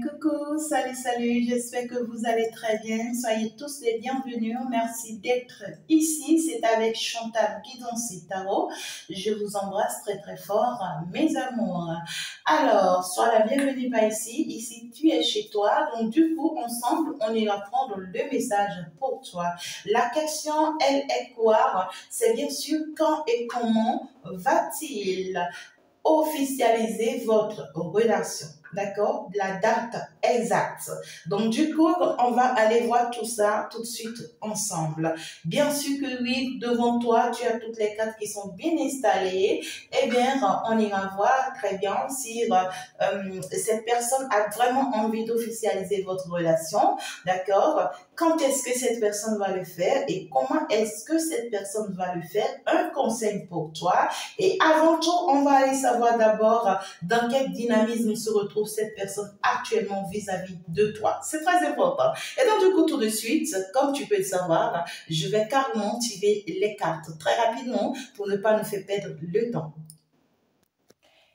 Coucou, salut, j'espère que vous allez très bien. Soyez tous les bienvenus. Merci d'être ici. C'est avec Chantal Guidon Tarot. Je vous embrasse très fort, mes amours. Alors, sois la bienvenue par ici. Ici, tu es chez toi. Donc, du coup, ensemble, on ira prendre le message pour toi. La question, elle est quoi? C'est bien sûr quand et comment va-t-il officialiser votre relation, d'accord? La date exacte. Donc, du coup, on va aller voir tout ça tout de suite ensemble. Bien sûr que oui, devant toi, tu as toutes les cartes qui sont bien installées. Eh bien, on ira voir très bien si cette personne a vraiment envie d'officialiser votre relation, d'accord? Quand est-ce que cette personne va le faire et comment est-ce que cette personne va le faire? Un conseil pour toi. Et avant tout, on va aller savoir d'abord dans quel dynamisme se retrouve cette personne actuellement vis-à-vis de toi. C'est très important. Et donc, du coup, tout de suite, comme tu peux le savoir, je vais carrément tirer les cartes très rapidement pour ne pas nous faire perdre le temps.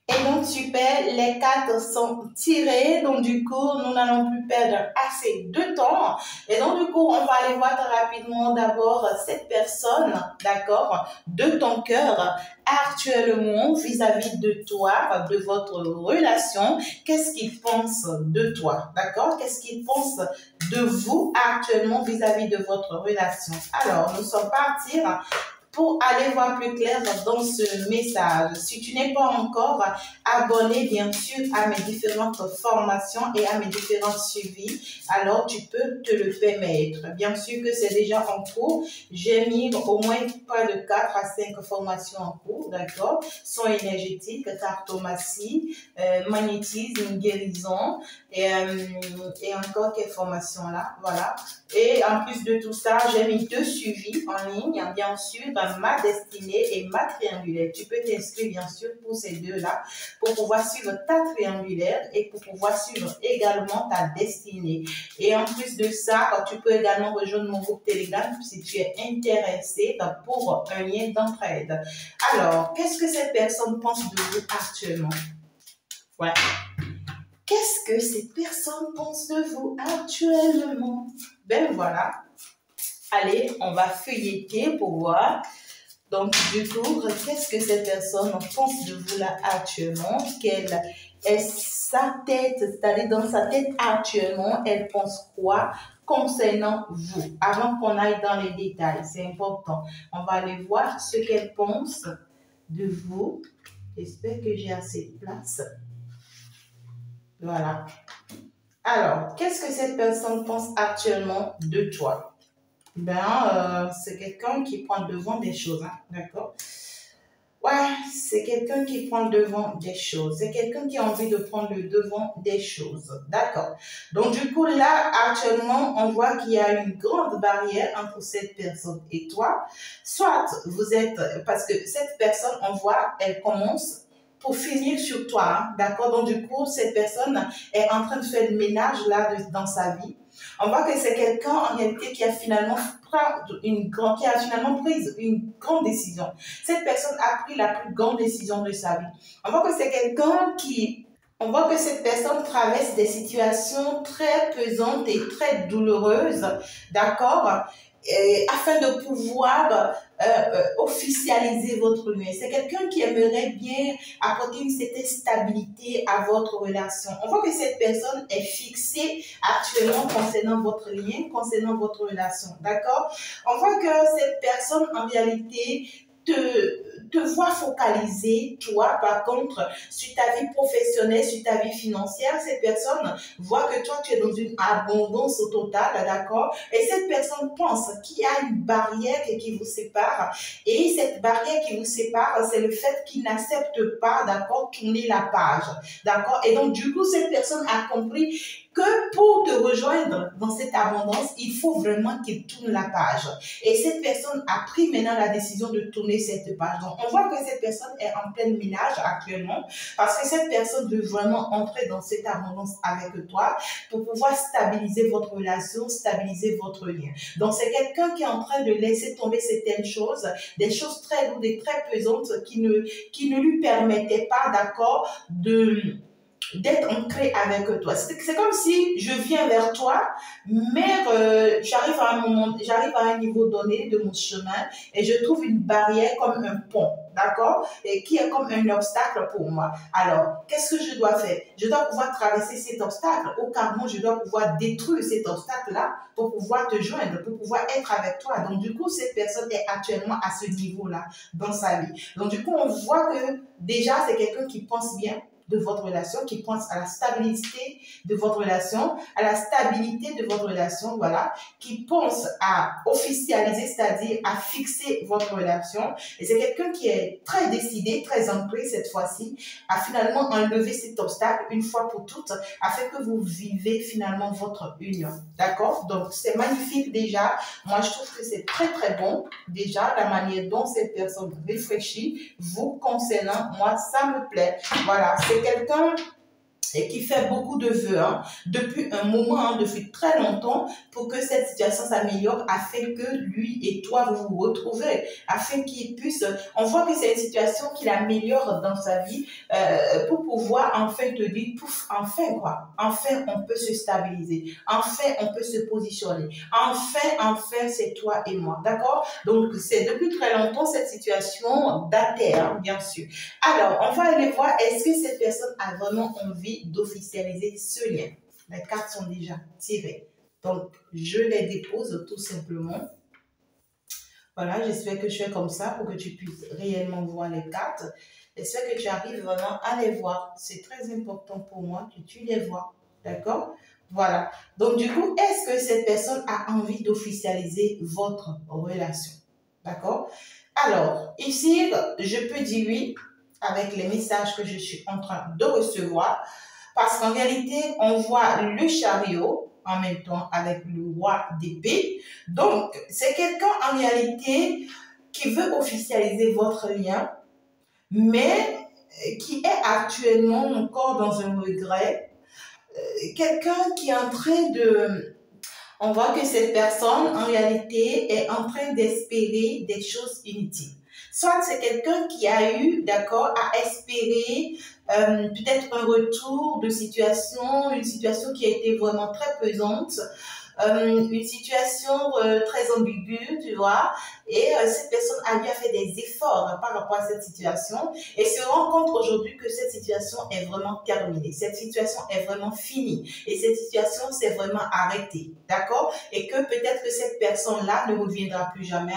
Et donc, super, les cartes sont tirées. Donc, du coup, nous n'allons plus perdre assez de temps. Et donc, du coup, on va aller voir très rapidement d'abord cette personne, d'accord, de ton cœur, actuellement vis-à-vis de toi, de votre relation. Qu'est-ce qu'il pense de toi, d'accord? Qu'est-ce qu'il pense de vous actuellement vis-à-vis de votre relation? Alors, nous sommes partis pour aller voir plus clair dans ce message. Si tu n'es pas encore abonné, bien sûr, à mes différentes formations et à mes différents suivis, alors tu peux te le permettre. Bien sûr que c'est déjà en cours. J'ai mis au moins pas de 4 à 5 formations en cours, d'accord? Son énergétique, cartomatie, magnétisme, guérison et encore quelques formations là, voilà. Et en plus de tout ça, j'ai mis 2 suivis en ligne, bien sûr, ma destinée et ma triangulaire. Tu peux t'inscrire, bien sûr, pour ces deux-là, pour pouvoir suivre ta triangulaire et pour pouvoir suivre également ta destinée. Et en plus de ça, tu peux également rejoindre mon groupe Telegram si tu es intéressé pour un lien d'entraide. Alors, qu'est-ce que cette personne pense de vous actuellement? Ouais. Qu'est-ce que cette personne pense de vous actuellement? Ben voilà. Allez, on va feuilleter pour voir. Donc, du coup, qu'est-ce que cette personne pense de vous là actuellement? Quelle est sa tête? C'est-à-dire, dans sa tête actuellement, elle pense quoi concernant vous? Avant qu'on aille dans les détails, c'est important. On va aller voir ce qu'elle pense de vous. J'espère que j'ai assez de place. Voilà. Alors, qu'est-ce que cette personne pense actuellement de toi? Ben, c'est quelqu'un qui prend le devant des choses, hein, d'accord? Ouais, c'est quelqu'un qui prend le devant des choses. C'est quelqu'un qui a envie de prendre le devant des choses, d'accord? Donc, du coup, là, actuellement, on voit qu'il y a une grande barrière entre cette personne et toi. Soit vous êtes, parce que cette personne, on voit, elle commence pour finir sur toi, hein, d'accord? Donc, du coup, cette personne est en train de faire le ménage là dans sa vie. On voit que c'est quelqu'un en réalité qui a finalement pris une grande décision. Cette personne a pris la plus grande décision de sa vie. On voit que c'est quelqu'un on voit que cette personne traverse des situations très pesantes et très douloureuses, d'accord? Afin de pouvoir officialiser votre lien. C'est quelqu'un qui aimerait bien apporter une certaine stabilité à votre relation. On voit que cette personne est fixée actuellement concernant votre lien, concernant votre relation, d'accord? On voit que cette personne, en réalité, te voit focaliser, toi, par contre, sur ta vie professionnelle, sur ta vie financière. Cette personne voit que toi, tu es dans une abondance totale, d'accord? Et cette personne pense qu'il y a une barrière qui vous sépare. Et cette barrière qui vous sépare, c'est le fait qu'il n'accepte pas, d'accord, tourner la page, d'accord? Et donc, du coup, cette personne a compris que pour te rejoindre dans cette abondance, il faut vraiment qu'il tourne la page. Et cette personne a pris maintenant la décision de tourner cette page. Donc, on voit que cette personne est en plein ménage actuellement parce que cette personne veut vraiment entrer dans cette abondance avec toi pour pouvoir stabiliser votre relation, stabiliser votre lien. Donc, c'est quelqu'un qui est en train de laisser tomber certaines choses, des choses très lourdes et très pesantes qui ne lui permettaient pas, d'accord, d'être ancré avec toi. C'est comme si je viens vers toi, mais j'arrive à un moment, j'arrive à un niveau donné de mon chemin et je trouve une barrière comme un pont, d'accord, et qui est comme un obstacle pour moi. Alors, qu'est-ce que je dois faire? Je dois pouvoir traverser cet obstacle, ou carrément, je dois pouvoir détruire cet obstacle-là pour pouvoir te joindre, pour pouvoir être avec toi. Donc, du coup, cette personne est actuellement à ce niveau-là dans sa vie. Donc, du coup, on voit que déjà, c'est quelqu'un qui pense bien de votre relation, qui pense à la stabilité de votre relation, à la stabilité de votre relation, voilà, qui pense à officialiser, c'est-à-dire à fixer votre relation. Et c'est quelqu'un qui est très décidé, très ancré cette fois-ci, à finalement enlever cet obstacle une fois pour toutes, afin que vous vivez finalement votre union. D'accord? Donc, c'est magnifique déjà. Moi, je trouve que c'est très, très bon. Déjà, la manière dont cette personne réfléchit, vous concernant, moi, ça me plaît. Voilà, c'est quelqu'un et qui fait beaucoup de vœux depuis un moment, depuis très longtemps, pour que cette situation s'améliore, afin que lui et toi vous vous retrouvez, afin qu'il puisse, on voit que c'est une situation qu'il améliore dans sa vie, pour pouvoir enfin te dire, pouf, enfin quoi, enfin on peut se stabiliser, enfin on peut se positionner, enfin c'est toi et moi, d'accord? Donc c'est depuis très longtemps cette situation datait, bien sûr. Alors, on va aller voir, est-ce que cette personne a vraiment envie d'officialiser ce lien? Les cartes sont déjà tirées. Donc, je les dépose tout simplement. Voilà, j'espère que je fais comme ça pour que tu puisses réellement voir les cartes. J'espère que tu arrives vraiment à les voir. C'est très important pour moi que tu les vois. D'accord? Voilà. Donc, du coup, est-ce que cette personne a envie d'officialiser votre relation? D'accord? Alors, ici, je peux dire oui avec les messages que je suis en train de recevoir, parce qu'en réalité, on voit le chariot en même temps avec le roi d'épée. Donc, c'est quelqu'un en réalité qui veut officialiser votre lien, mais qui est actuellement encore dans un regret. Quelqu'un qui est en train de... On voit que cette personne, en réalité, est en train d'espérer des choses inutiles. Soit c'est quelqu'un qui a eu, d'accord, à espérer peut-être un retour de situation, une situation qui a été vraiment très pesante, une situation très ambiguë, tu vois, et cette personne a dû faire des efforts par rapport à cette situation et se rend compte aujourd'hui que cette situation est vraiment terminée, cette situation est vraiment finie et cette situation s'est vraiment arrêtée, d'accord? Et que peut-être que cette personne-là ne reviendra plus jamais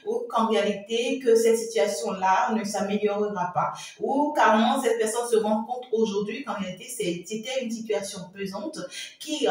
ou qu'en réalité que cette situation-là ne s'améliorera pas ou carrément cette personne se rend compte aujourd'hui qu'en réalité c'était une situation pesante qui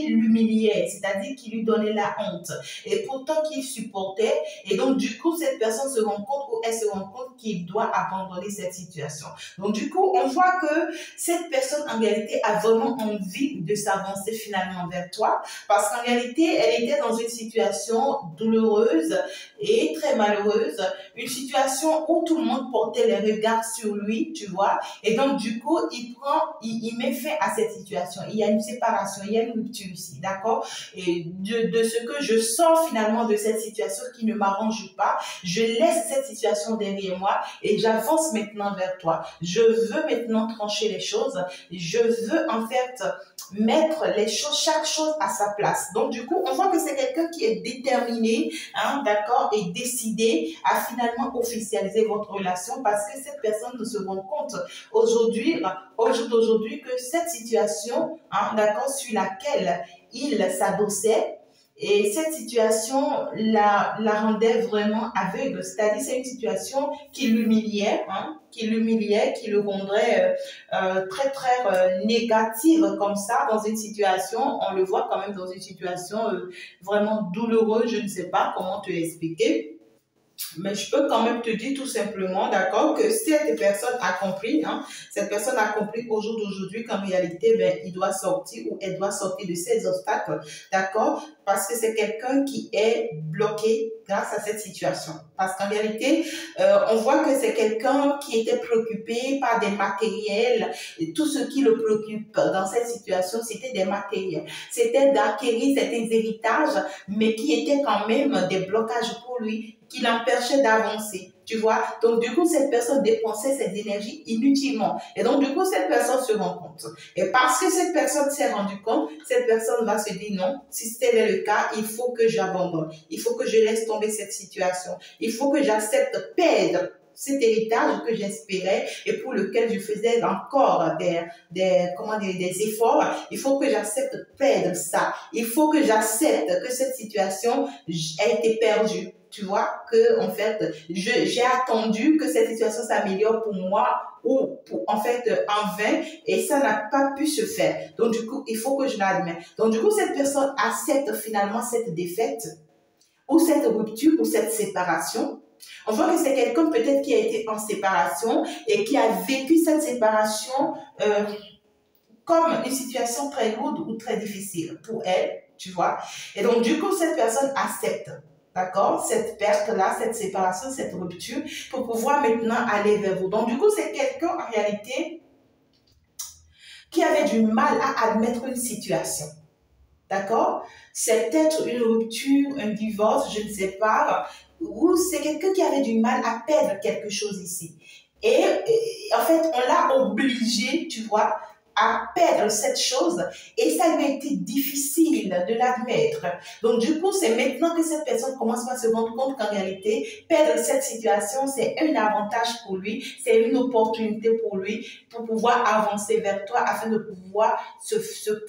l'humiliait, c'est-à-dire qui lui donnait la honte et pourtant qu'il supportait et donc du coup cette personne se rend compte ou elle se rend compte qu'il doit abandonner cette situation. Donc du coup on voit que cette personne en réalité a vraiment envie de s'avancer finalement vers toi parce qu'en réalité elle était dans une situation douloureuse et très malheureuse, une situation où tout le monde portait les regards sur lui, tu vois, et donc du coup il met fin à cette situation. Il y a une séparation, il y a une rupture ici, d'accord? Et de ce que je sors finalement de cette situation qui ne m'arrange pas, je laisse cette situation derrière moi et j'avance maintenant vers toi. Je veux maintenant trancher les choses. Je veux en fait mettre les choses, chaque chose à sa place. Donc du coup, on voit que c'est quelqu'un qui est déterminé, d'accord, et décidé à finalement officialiser votre relation parce que cette personne ne se rend compte aujourd'hui, au jour d'aujourd'hui, que cette situation, d'accord, sur laquelle il s'adossait, et cette situation la rendait vraiment aveugle. C'est-à-dire, c'est une situation qui l'humiliait, qui le rendrait très, très négative comme ça, dans une situation, on le voit quand même dans une situation vraiment douloureuse, je ne sais pas comment te l'expliquer. Mais je peux quand même te dire tout simplement, d'accord, que cette personne a compris, cette personne a compris au jour d'aujourd'hui qu'en réalité, ben, il doit sortir ou elle doit sortir de ces obstacles, d'accord, parce que c'est quelqu'un qui est bloqué grâce à cette situation. Parce qu'en réalité, on voit que c'est quelqu'un qui était préoccupé par des matériels et tout ce qui le préoccupe dans cette situation, c'était des matériels. C'était d'acquérir certains héritages, mais qui étaient quand même des blocages pour lui, qui l'empêchait d'avancer. Tu vois, donc du coup, cette personne dépensait ses énergies inutilement. Et donc, du coup, cette personne se rend compte. Et parce que cette personne s'est rendue compte, cette personne va se dire non, si tel est le cas, il faut que j'abandonne. Il faut que je laisse tomber cette situation. Il faut que j'accepte perdre cet héritage que j'espérais et pour lequel je faisais encore des efforts. Il faut que j'accepte perdre ça. Il faut que j'accepte que cette situation a été perdue. Tu vois, que en fait, j'ai attendu que cette situation s'améliore pour moi ou en vain, et ça n'a pas pu se faire. Donc du coup, il faut que je l'admette. Donc du coup, cette personne accepte finalement cette défaite ou cette rupture ou cette séparation. On voit que c'est quelqu'un peut-être qui a été en séparation et qui a vécu cette séparation comme une situation très lourde ou très difficile pour elle, tu vois. Et donc, du coup, cette personne accepte, d'accord, cette perte-là, cette séparation, cette rupture, pour pouvoir maintenant aller vers vous. Donc, du coup, c'est quelqu'un, en réalité, qui avait du mal à admettre une situation. D'accord? C'est peut-être une rupture, un divorce, je ne sais pas, ou c'est quelqu'un qui avait du mal à perdre quelque chose ici. Et en fait, on l'a obligé, tu vois, à perdre cette chose et ça lui a été difficile de l'admettre. Donc du coup, c'est maintenant que cette personne commence à se rendre compte qu'en réalité, perdre cette situation, c'est un avantage pour lui, c'est une opportunité pour lui pour pouvoir avancer vers toi afin de pouvoir se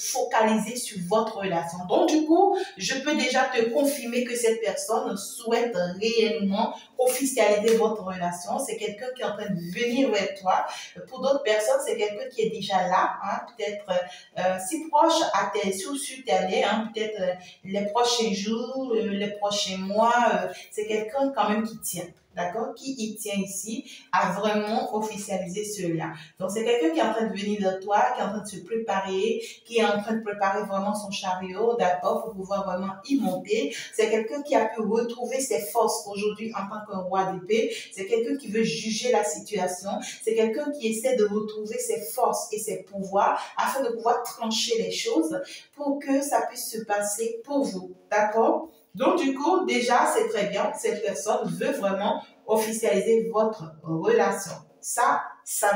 focaliser sur votre relation. Donc du coup, je peux déjà te confirmer que cette personne souhaite réellement officialiser votre relation. C'est quelqu'un qui est en train de venir vers toi. Pour d'autres personnes, c'est quelqu'un qui est déjà là, hein, peut-être si proche à sur t'année, hein, peut-être les prochains jours, les prochains mois, c'est quelqu'un quand même qui tient. D'accord, qui y tient ici, à vraiment officialiser ce lien. Donc, c'est quelqu'un qui est en train de venir vers toi, qui est en train de se préparer, qui est en train de préparer vraiment son chariot, d'accord, pour pouvoir vraiment y monter. C'est quelqu'un qui a pu retrouver ses forces aujourd'hui en tant qu'un roi d'épée. C'est quelqu'un qui veut juger la situation. C'est quelqu'un qui essaie de retrouver ses forces et ses pouvoirs afin de pouvoir trancher les choses pour que ça puisse se passer pour vous, d'accord? Donc, du coup, déjà, c'est très bien. Cette personne veut vraiment officialiser votre relation. Ça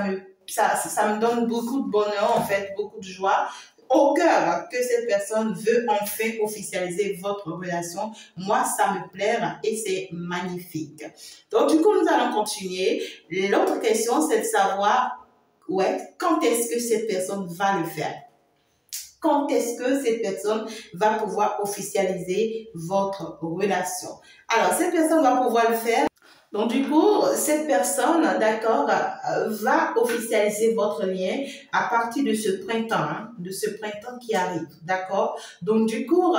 me donne beaucoup de bonheur, en fait, beaucoup de joie au cœur que cette personne veut enfin officialiser votre relation. Moi, ça me plaît et c'est magnifique. Donc, du coup, nous allons continuer. L'autre question, c'est de savoir, quand est-ce que cette personne va le faire? Quand est-ce que cette personne va pouvoir officialiser votre relation? Alors, cette personne va pouvoir le faire. Donc, du coup, cette personne, d'accord, va officialiser votre lien à partir de ce printemps, hein, de ce printemps qui arrive, d'accord? Donc, du coup,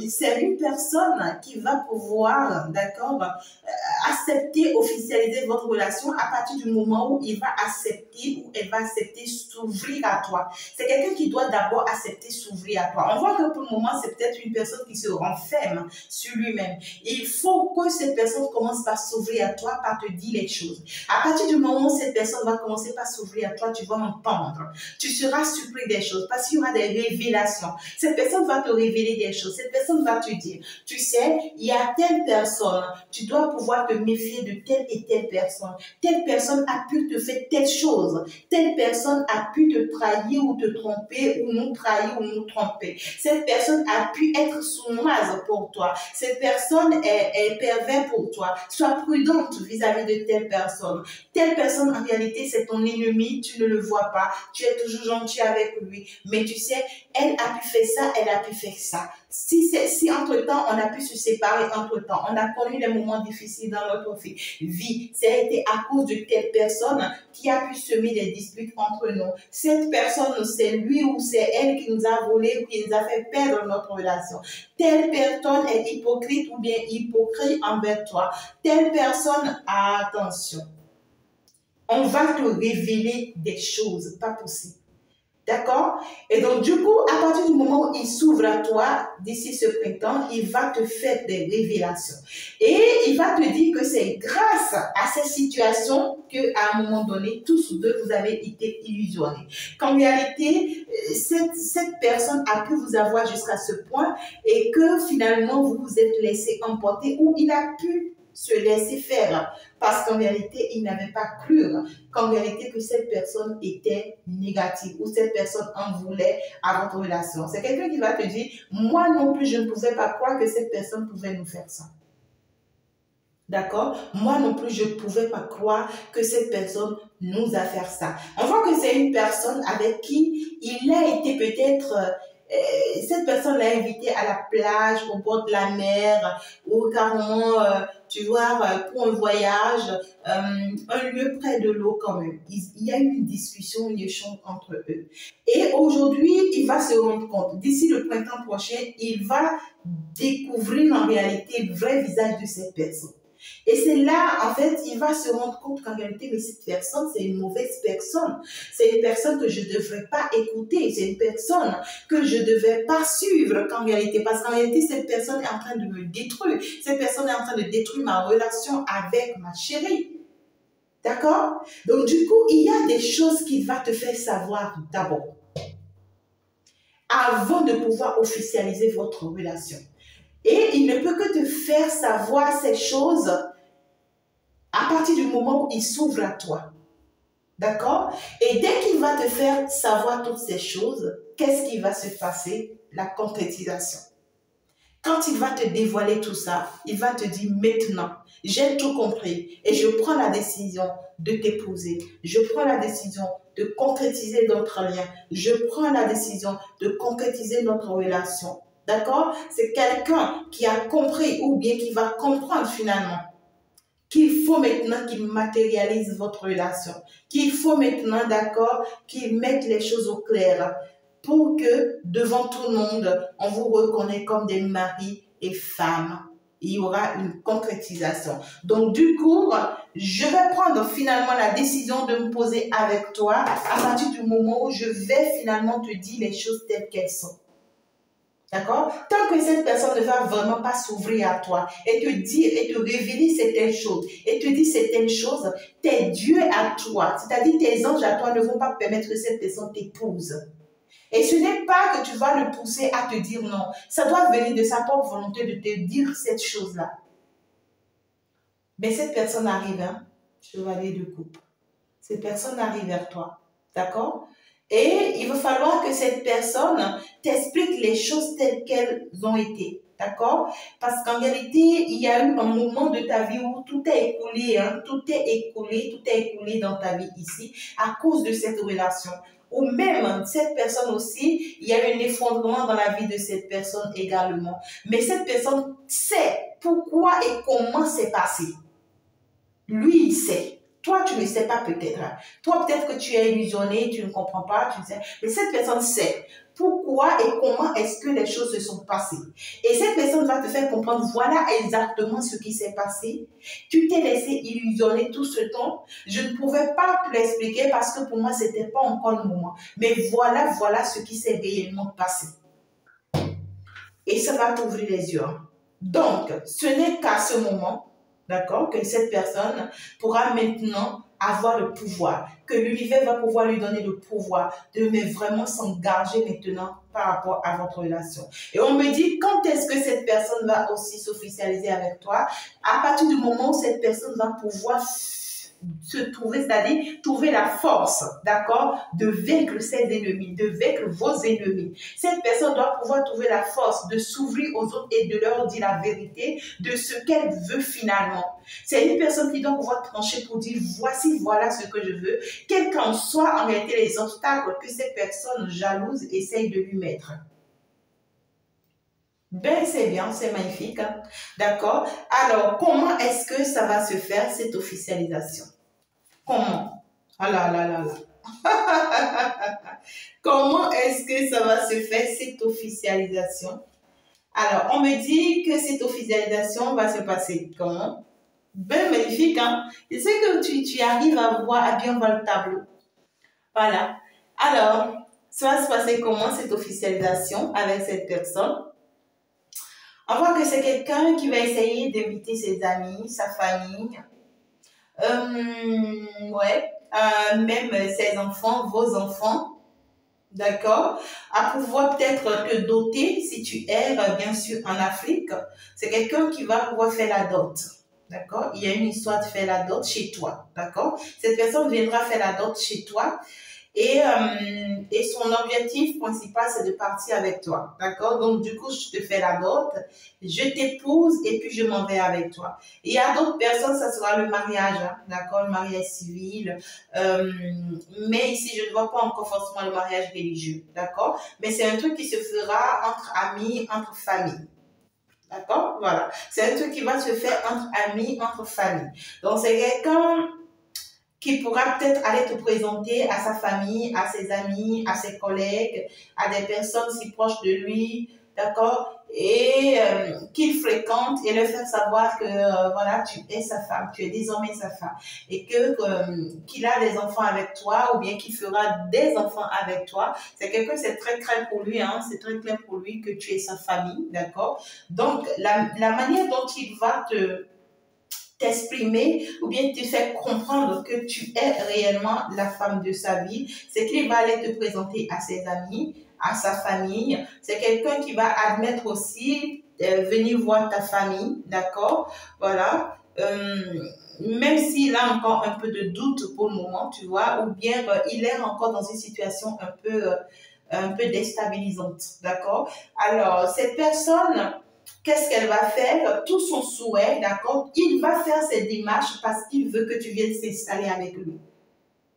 c'est une personne qui va pouvoir, d'accord, accepter, officialiser votre relation à partir du moment où il va accepter ou elle va accepter s'ouvrir à toi. C'est quelqu'un qui doit d'abord accepter s'ouvrir à toi. On voit que pour le moment, c'est peut-être une personne qui se renferme sur lui-même. Il faut que cette personne commence par s'ouvrir à toi, par te dire les choses. À partir du moment où cette personne va commencer par s'ouvrir à toi, tu vas entendre. Tu seras surpris des choses parce qu'il y aura des révélations. Cette personne va te révéler des choses. Cette personne va te dire, tu sais, il y a telle personne, tu dois pouvoir te méfier de telle et telle personne. Telle personne a pu te faire telle chose. Telle personne a pu te trahir ou te tromper ou nous trahir ou nous tromper. Cette personne a pu être sournoise pour toi. Cette personne est pervers pour toi. Sois prudente vis-à-vis de telle personne. Telle personne, en réalité, c'est ton ennemi. Tu ne le vois pas. Tu es toujours gentil avec lui. Mais tu sais, elle a pu faire ça, elle a pu faire ça. Si entre-temps, on a pu se séparer entre-temps, on a connu des moments difficiles dans notre vie, ça a été à cause de telle personne qui a pu semer des disputes entre nous. Cette personne, c'est lui ou c'est elle qui nous a volé ou qui nous a fait perdre notre relation. Telle personne est hypocrite ou bien hypocrite envers toi. Telle personne, attention, on va te révéler des choses pas possibles. D'accord? Et donc, du coup, à partir du moment où il s'ouvre à toi, d'ici ce printemps, il va te faire des révélations. Et il va te dire que c'est grâce à ces situations qu'à un moment donné, tous deux, vous avez été illusionnés. Qu'en réalité, cette personne a pu vous avoir jusqu'à ce point et que finalement, vous vous êtes laissé emporter ou il a pu se laisser faire. Parce qu'en réalité, il n'avait pas cru qu'en réalité que cette personne était négative ou cette personne en voulait à votre relation. C'est quelqu'un qui va te dire, moi non plus, je ne pouvais pas croire que cette personne pouvait nous faire ça. D'accord? Moi non plus, je ne pouvais pas croire que cette personne nous a fait ça. On voit que c'est une personne avec qui il a été peut-être... cette personne l'a invité à la plage, au bord de la mer, ou carrément, tu vois, pour un voyage, un lieu près de l'eau quand même. Il y a eu une discussion, une échange entre eux. Et aujourd'hui, il va se rendre compte, d'ici le printemps prochain, il va découvrir en réalité le vrai visage de cette personne. Et c'est là, en fait, il va se rendre compte qu'en réalité, mais cette personne, c'est une mauvaise personne. C'est une personne que je ne devrais pas écouter. C'est une personne que je ne devais pas suivre qu'en réalité. Parce qu'en réalité, cette personne est en train de me détruire. Cette personne est en train de détruire ma relation avec ma chérie. D'accord? Donc, du coup, il y a des choses qu'il va te faire savoir d'abord. Avant de pouvoir officialiser votre relation. Et il ne peut que te faire savoir ces choses à partir du moment où il s'ouvre à toi. D'accord? Et dès qu'il va te faire savoir toutes ces choses, qu'est-ce qui va se passer? La concrétisation. Quand il va te dévoiler tout ça, il va te dire maintenant, j'ai tout compris et je prends la décision de t'épouser. Je prends la décision de concrétiser notre lien. Je prends la décision de concrétiser notre relation. D'accord? C'est quelqu'un qui a compris ou bien qui va comprendre finalement qu'il faut maintenant qu'il matérialise votre relation. Qu'il faut maintenant, d'accord, qu'il mette les choses au clair pour que devant tout le monde, on vous reconnaisse comme des maris et femmes. Il y aura une concrétisation. Donc, du coup, je vais prendre finalement la décision de me poser avec toi à partir du moment où je vais finalement te dire les choses telles qu'elles sont. D'accord? Tant que cette personne ne va vraiment pas s'ouvrir à toi et te dire et te révéler certaines choses et te dire certaines choses, tes dieux à toi, c'est-à-dire tes anges à toi ne vont pas permettre que cette personne t'épouse. Et ce n'est pas que tu vas le pousser à te dire non. Ça doit venir de sa propre volonté de te dire cette chose-là. Mais cette personne arrive, hein, chevalier de coupe. Cette personne arrive vers toi. D'accord? Et il va falloir que cette personne t'explique les choses telles qu'elles ont été. D'accord? Parce qu'en réalité, il y a eu un moment de ta vie où tout est écoulé, hein, tout est écoulé dans ta vie ici à cause de cette relation. Ou même, cette personne aussi, il y a eu un effondrement dans la vie de cette personne également. Mais cette personne sait pourquoi et comment c'est passé. Lui, il sait. Toi, tu ne sais pas peut-être. Toi, peut-être que tu es illusionné, tu ne comprends pas, tu sais. Mais cette personne sait pourquoi et comment est-ce que les choses se sont passées. Et cette personne va te faire comprendre, voilà exactement ce qui s'est passé. Tu t'es laissé illusionner tout ce temps. Je ne pouvais pas te l'expliquer parce que pour moi, ce n'était pas encore le moment. Mais voilà ce qui s'est réellement passé. Et ça va t'ouvrir les yeux. Donc, ce n'est qu'à ce moment, d'accord, que cette personne pourra maintenant avoir le pouvoir, que l'univers va pouvoir lui donner le pouvoir de vraiment s'engager maintenant par rapport à votre relation. Et on me dit, quand est-ce que cette personne va aussi s'officialiser avec toi? À partir du moment où cette personne va pouvoir se trouver, c'est-à-dire trouver la force, d'accord, de vaincre ses ennemis, de vaincre vos ennemis. Cette personne doit pouvoir trouver la force de s'ouvrir aux autres et de leur dire la vérité de ce qu'elle veut finalement. C'est une personne qui doit pouvoir trancher pour dire voici, voilà ce que je veux, quels qu'en soient en réalité les obstacles que cette personne jalouse essaye de lui mettre. Ben, c'est bien, c'est magnifique. Hein? D'accord? Alors, comment est-ce que ça va se faire, cette officialisation? Comment? Ah là là là là. Comment est-ce que ça va se faire, cette officialisation? Alors, on me dit que cette officialisation va se passer comment? Ben, magnifique, hein? Je sais que tu arrives à voir, à bien voir le tableau. Voilà. Alors, ça va se passer comment, cette officialisation avec cette personne? On voit que c'est quelqu'un qui va essayer d'inviter ses amis, sa famille, même ses enfants, vos enfants, d'accord, à pouvoir peut-être te doter si tu es bien sûr en Afrique. C'est quelqu'un qui va pouvoir faire la dot, d'accord? Il y a une histoire de faire la dot chez toi, d'accord? Cette personne viendra faire la dot chez toi et son objectif principal, c'est de partir avec toi, d'accord? Donc, du coup, je te fais la dot, je t'épouse et puis je m'en vais avec toi. Et il y a d'autres personnes, ça sera le mariage, hein, d'accord? Le mariage civil. Mais ici, je ne vois pas encore forcément le mariage religieux, d'accord? Mais c'est un truc qui se fera entre amis, entre familles. D'accord? Voilà. C'est un truc qui va se faire entre amis, entre familles. Donc, c'est quelqu'un qui pourra peut-être aller te présenter à sa famille, à ses amis, à ses collègues, à des personnes si proches de lui, d'accord? Et qu'il fréquente et leur faire savoir que voilà, tu es sa femme, tu es désormais sa femme. Et que qu'il a des enfants avec toi ou bien qu'il fera des enfants avec toi. C'est quelqu'un, c'est très clair pour lui, hein, c'est très clair pour lui que tu es sa famille, d'accord? Donc, la manière dont il va t'exprimer ou bien te faire comprendre que tu es réellement la femme de sa vie, c'est qu'il va aller te présenter à ses amis, à sa famille. C'est quelqu'un qui va admettre aussi venir voir ta famille, d'accord? Voilà. Même s'il a encore un peu de doute pour le moment, tu vois, ou bien il est encore dans une situation un peu déstabilisante, d'accord? Alors, cette personne, qu'est-ce qu'elle va faire? Tout son souhait, d'accord? Il va faire cette démarche parce qu'il veut que tu viennes s'installer avec lui.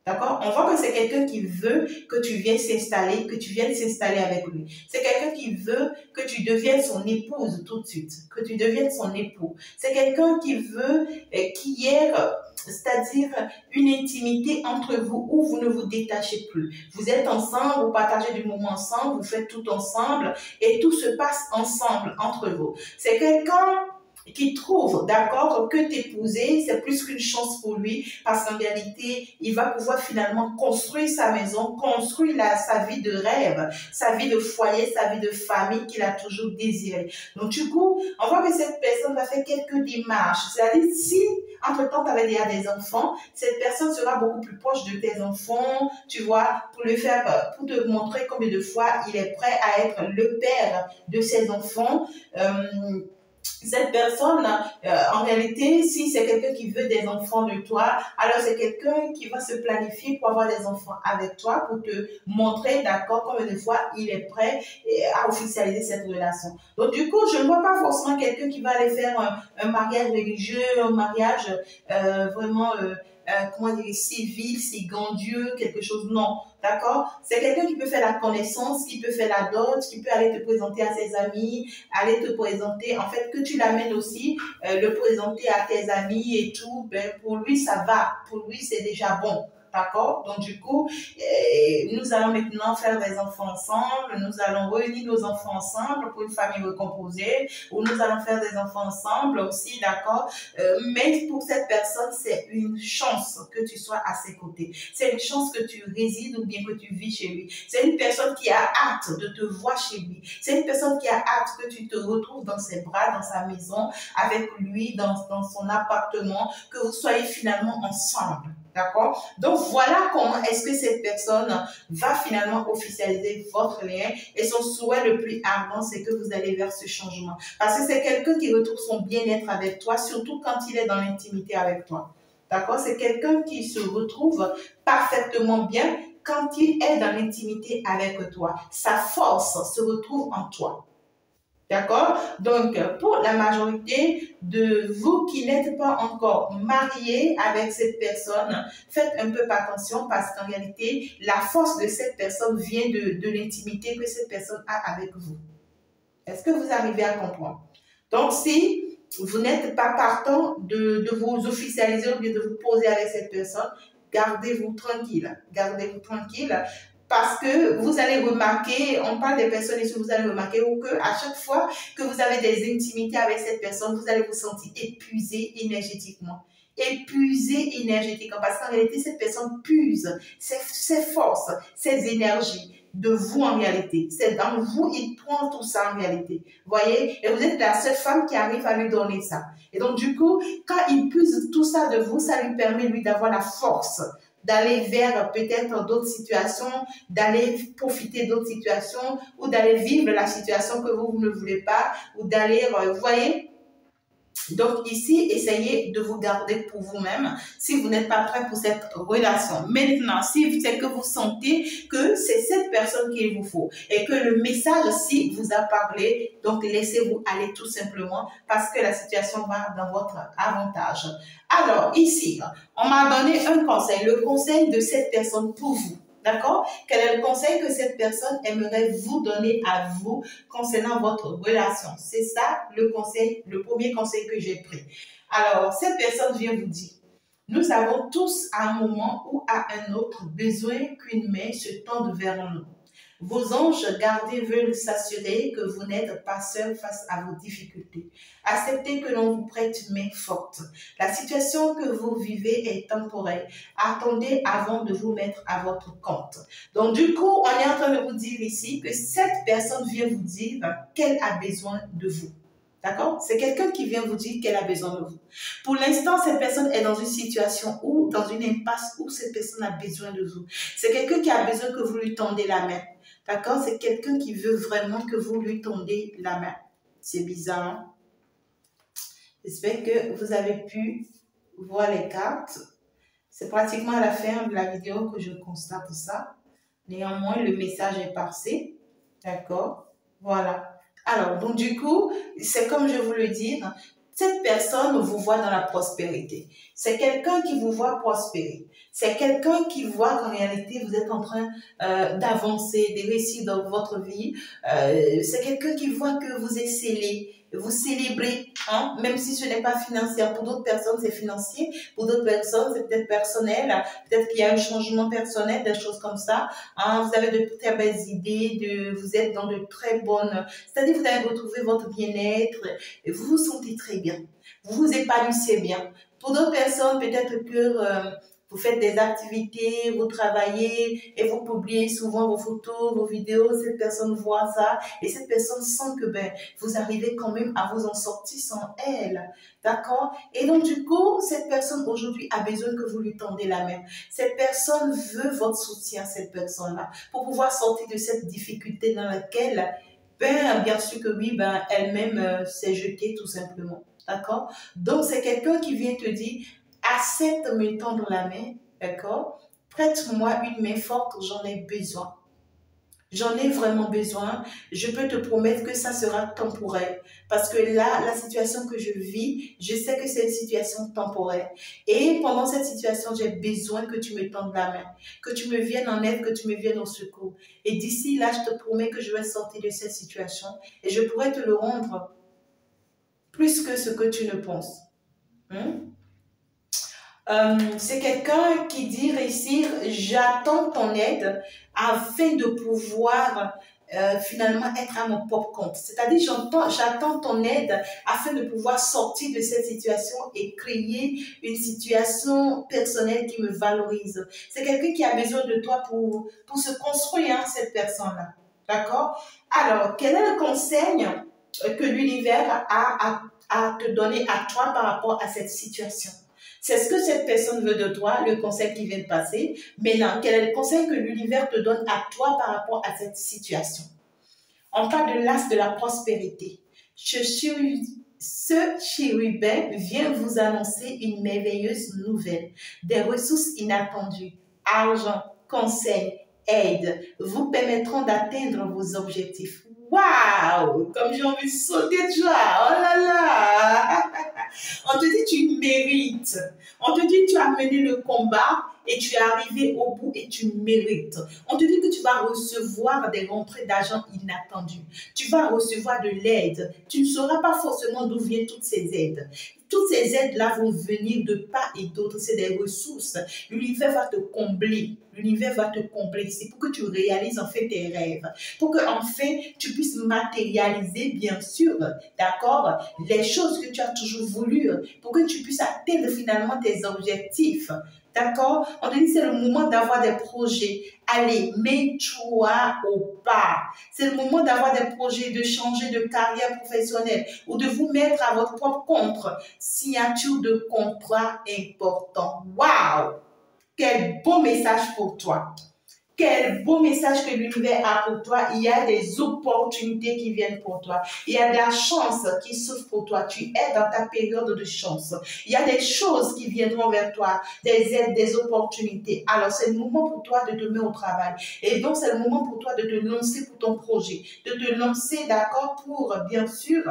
D'accord? On voit que c'est quelqu'un qui veut que tu viennes s'installer, que tu viennes s'installer avec lui. C'est quelqu'un qui veut que tu deviennes son épouse tout de suite, que tu deviennes son époux. C'est quelqu'un qui veut qu'il y ait, c'est-à-dire une intimité entre vous où vous ne vous détachez plus. Vous êtes ensemble, vous partagez du moment ensemble, vous faites tout ensemble et tout se passe ensemble entre vous. C'est quelqu'un qui trouve, d'accord, que t'épouser, c'est plus qu'une chance pour lui, parce qu'en réalité, il va pouvoir finalement construire sa maison, construire sa vie de rêve, sa vie de foyer, sa vie de famille qu'il a toujours désiré. Donc, du coup, on voit que cette personne va faire quelques démarches. C'est-à-dire, si, entre-temps, tu avais déjà des enfants, cette personne sera beaucoup plus proche de tes enfants, tu vois, pour le faire, pour te montrer combien de fois il est prêt à être le père de ses enfants. Cette personne, en réalité, si c'est quelqu'un qui veut des enfants de toi, alors c'est quelqu'un qui va se planifier pour avoir des enfants avec toi, pour te montrer, d'accord, combien de fois il est prêt à officialiser cette relation. Donc, du coup, je ne vois pas forcément quelqu'un qui va aller faire un mariage religieux, un mariage vraiment, comment dire, civil, c'est grandiose, quelque chose, non. D'accord? C'est quelqu'un qui peut faire la connaissance, qui peut faire la dot, qui peut aller te présenter à ses amis, aller te présenter, en fait, que tu l'amènes aussi, le présenter à tes amis et tout, ben, pour lui, ça va. Pour lui, c'est déjà bon. D'accord? Donc, du coup, nous allons maintenant faire des enfants ensemble. Nous allons réunir nos enfants ensemble pour une famille recomposée, ou nous allons faire des enfants ensemble aussi, d'accord? Mais pour cette personne, c'est une chance que tu sois à ses côtés. C'est une chance que tu résides ou bien que tu vis chez lui. C'est une personne qui a hâte de te voir chez lui. C'est une personne qui a hâte que tu te retrouves dans ses bras, dans sa maison, avec lui, dans son appartement, que vous soyez finalement ensemble. D'accord? Donc, voilà comment est-ce que cette personne va finalement officialiser votre lien. Et son souhait le plus ardent, c'est que vous allez vers ce changement. Parce que c'est quelqu'un qui retrouve son bien-être avec toi, surtout quand il est dans l'intimité avec toi. D'accord? C'est quelqu'un qui se retrouve parfaitement bien quand il est dans l'intimité avec toi. Sa force se retrouve en toi. D'accord? Donc, pour la majorité de vous qui n'êtes pas encore mariés avec cette personne, faites un peu attention parce qu'en réalité, la force de cette personne vient de l'intimité que cette personne a avec vous. Est-ce que vous arrivez à comprendre? Donc, si vous n'êtes pas partant de vous officialiser ou bien de vous poser avec cette personne, gardez-vous tranquille. Gardez-vous tranquille. Parce que vous allez remarquer, on parle des personnes ici, vous allez remarquer que à chaque fois que vous avez des intimités avec cette personne, vous allez vous sentir épuisé énergétiquement. Épuisé énergétiquement. Parce qu'en réalité, cette personne puise ses forces, ses énergies de vous en réalité. C'est dans vous, il prend tout ça en réalité. Voyez? Et vous êtes la seule femme qui arrive à lui donner ça. Et donc, du coup, quand il puise tout ça de vous, ça lui permet, lui, d'avoir la force d'aller vers peut-être d'autres situations, d'aller profiter d'autres situations ou d'aller vivre la situation que vous ne voulez pas ou d'aller, vous voyez, Donc ici, essayez de vous garder pour vous-même si vous n'êtes pas prêt pour cette relation. Maintenant, si c'est que vous sentez que c'est cette personne qu'il vous faut et que le message aussi vous a parlé, donc laissez-vous aller tout simplement parce que la situation va dans votre avantage. Alors ici, on m'a donné un conseil, le conseil de cette personne pour vous. D'accord? Quel est le conseil que cette personne aimerait vous donner à vous concernant votre relation? C'est ça le conseil, le premier conseil que j'ai pris. Alors, cette personne vient vous dire, nous avons tous à un moment ou à un autre besoin qu'une main se tende vers nous. Vos anges gardés veulent s'assurer que vous n'êtes pas seul face à vos difficultés. Acceptez que l'on vous prête main forte. La situation que vous vivez est temporaire. Attendez avant de vous mettre à votre compte. Donc, du coup, on est en train de vous dire ici que cette personne vient vous dire qu'elle a besoin de vous. D'accord? C'est quelqu'un qui vient vous dire qu'elle a besoin de vous. Pour l'instant, cette personne est dans une situation ou dans une impasse où cette personne a besoin de vous. C'est quelqu'un qui a besoin que vous lui tendez la main. D'accord? C'est quelqu'un qui veut vraiment que vous lui tendez la main. C'est bizarre, hein? J'espère que vous avez pu voir les cartes. C'est pratiquement à la fin de la vidéo que je constate ça. Néanmoins, le message est passé. D'accord? Voilà. Alors, donc du coup, c'est comme je vous le dis, cette personne vous voit dans la prospérité. C'est quelqu'un qui vous voit prospérer. C'est quelqu'un qui voit qu'en réalité, vous êtes en train d'avancer, de réussir dans votre vie. C'est quelqu'un qui voit que vous excellez, vous célébrez, hein, même si ce n'est pas financier. Pour d'autres personnes, c'est financier. Pour d'autres personnes, c'est peut-être personnel. Peut-être qu'il y a un changement personnel, des choses comme ça. Hein, vous avez de très belles idées, vous êtes dans de très bonnes... C'est-à-dire que vous avez retrouvé votre bien-être, vous vous sentez très bien. Vous vous épanouissez bien. Pour d'autres personnes, peut-être que vous faites des activités, vous travaillez et vous publiez souvent vos photos, vos vidéos. Cette personne voit ça et cette personne sent que vous arrivez quand même à vous en sortir sans elle. D'accord? Et donc, du coup, cette personne aujourd'hui a besoin que vous lui tendez la main. Cette personne veut votre soutien, cette personne-là, pour pouvoir sortir de cette difficulté dans laquelle, bien sûr que oui, elle-même s'est jetée tout simplement. D'accord? Donc, c'est quelqu'un qui vient te dire, accepte de me tendre la main, d'accord? Prête-moi une main forte, j'en ai besoin. J'en ai vraiment besoin. Je peux te promettre que ça sera temporaire. Parce que là, la situation que je vis, je sais que c'est une situation temporaire. Et pendant cette situation, j'ai besoin que tu me tendes la main, que tu me viennes en aide, que tu me viennes au secours. Et d'ici là, je te promets que je vais sortir de cette situation et je pourrai te le rendre plus que ce que tu ne penses. C'est quelqu'un qui dit réussir, j'attends ton aide afin de pouvoir finalement être à mon propre compte. C'est-à-dire, j'attends ton aide afin de pouvoir sortir de cette situation et créer une situation personnelle qui me valorise. C'est quelqu'un qui a besoin de toi pour se construire, hein, cette personne-là. D'accord? Alors, quel est le conseil que l'univers a à te donner à toi par rapport à cette situation? C'est ce que cette personne veut de toi, le conseil qui vient de passer. Maintenant, quel est le conseil que l'univers te donne à toi par rapport à cette situation? On parle de l'as de la prospérité. Ce chérubin vient vous annoncer une merveilleuse nouvelle. Des ressources inattendues, argent, conseils, aide, vous permettront d'atteindre vos objectifs. Waouh! Comme j'ai envie de sauter de joie. Oh là là! On te dit tu mérites. On te dit tu as mené le combat et tu es arrivé au bout et tu mérites. On te dit que tu vas recevoir des rentrées d'argent inattendues. Tu vas recevoir de l'aide. Tu ne sauras pas forcément d'où viennent toutes ces aides. Toutes ces aides-là vont venir de part et d'autre. C'est des ressources. L'univers va te combler. L'univers va te combler. C'est pour que tu réalises en fait tes rêves. Pour que enfin tu puisses matérialiser, bien sûr, d'accord, les choses que tu as toujours voulu. Pour que tu puisses atteindre finalement tes objectifs. D'accord? On te dit c'est le moment d'avoir des projets. Allez, mets-toi au pas. C'est le moment d'avoir des projets, de changer de carrière professionnelle ou de vous mettre à votre propre compte. Signature de contrat important. Waouh! Quel beau message pour toi. Quel beau message que l'univers a pour toi. Il y a des opportunités qui viennent pour toi. Il y a de la chance qui s'ouvre pour toi. Tu es dans ta période de chance. Il y a des choses qui viendront vers toi, des aides, des opportunités. Alors, c'est le moment pour toi de te mettre au travail. Et donc, c'est le moment pour toi de te lancer pour ton projet, de te lancer, d'accord, pour, bien sûr,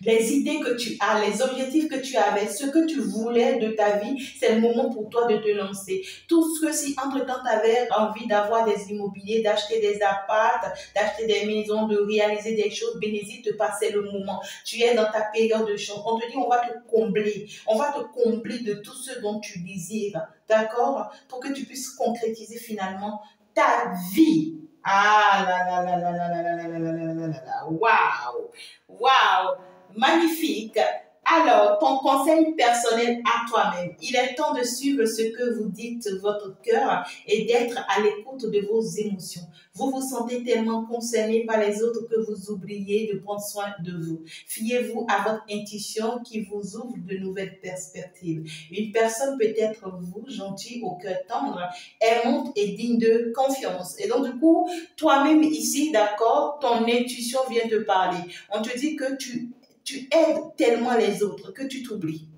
les idées que tu as, les objectifs que tu avais, ce que tu voulais de ta vie, c'est le moment pour toi de te lancer. Tout ce que si entre-temps tu avais envie d'avoir des immobiliers, d'acheter des apparts, d'acheter des maisons, de réaliser des choses, ben n'hésite pas, c'est le moment. Tu es dans ta période de chance. On te dit, on va te combler. On va te combler de tout ce dont tu désires, d'accord? Pour que tu puisses concrétiser finalement ta vie. Ah là là là là là là là là là là là là. Waouh! Waouh! Magnifique. Alors, ton conseil personnel à toi-même. Il est temps de suivre ce que vous dites votre cœur et d'être à l'écoute de vos émotions. Vous vous sentez tellement concerné par les autres que vous oubliez de prendre soin de vous. Fiez-vous à votre intuition qui vous ouvre de nouvelles perspectives. Une personne peut être vous, gentil, au cœur tendre, aimante et digne de confiance. Et donc, du coup, toi-même ici, d'accord, ton intuition vient te parler. On te dit que tu aides tellement les autres que tu t'oublies.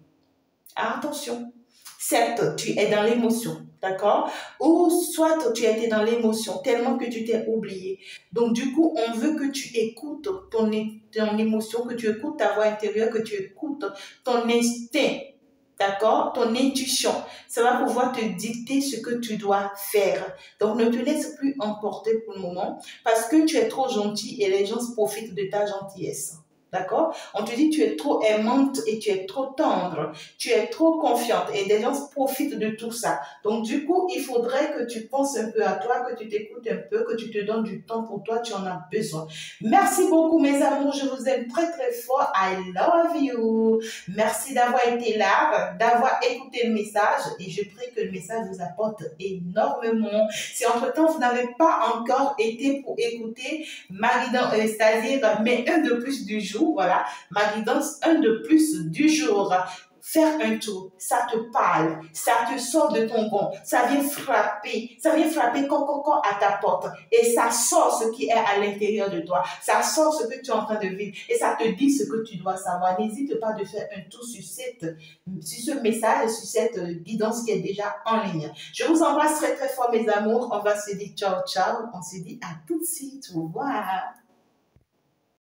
Attention. Certes, tu es dans l'émotion, d'accord? Ou soit tu étais dans l'émotion tellement que tu t'es oublié. Donc, du coup, on veut que tu écoutes ton émotion, que tu écoutes ta voix intérieure, que tu écoutes ton instinct, d'accord? Ton intuition. Ça va pouvoir te dicter ce que tu dois faire. Donc, ne te laisse plus emporter pour le moment parce que tu es trop gentil et les gens profitent de ta gentillesse. D'accord? On te dit tu es trop aimante et tu es trop tendre, tu es trop confiante et des gens profitent de tout ça. Donc du coup, il faudrait que tu penses un peu à toi, que tu t'écoutes un peu, que tu te donnes du temps pour toi, tu en as besoin. Merci beaucoup mes amours, je vous aime très très fort. I love you. Merci d'avoir été là, d'avoir écouté le message et je prie que le message vous apporte énormément. Si entre-temps vous n'avez pas encore été pour écouter ma guidance, c'est-à-dire mais un de plus du jour, voilà, ma guidance, un de plus du jour. Faire un tour, ça te parle, ça te sort de ton gond, ça vient frapper à ta porte et ça sort ce qui est à l'intérieur de toi, ça sort ce que tu es en train de vivre et ça te dit ce que tu dois savoir. N'hésite pas de faire un tour sur ce message, sur cette guidance qui est déjà en ligne. Je vous embrasse très très fort mes amours, on va se dire ciao ciao, on se dit à tout de suite, au revoir.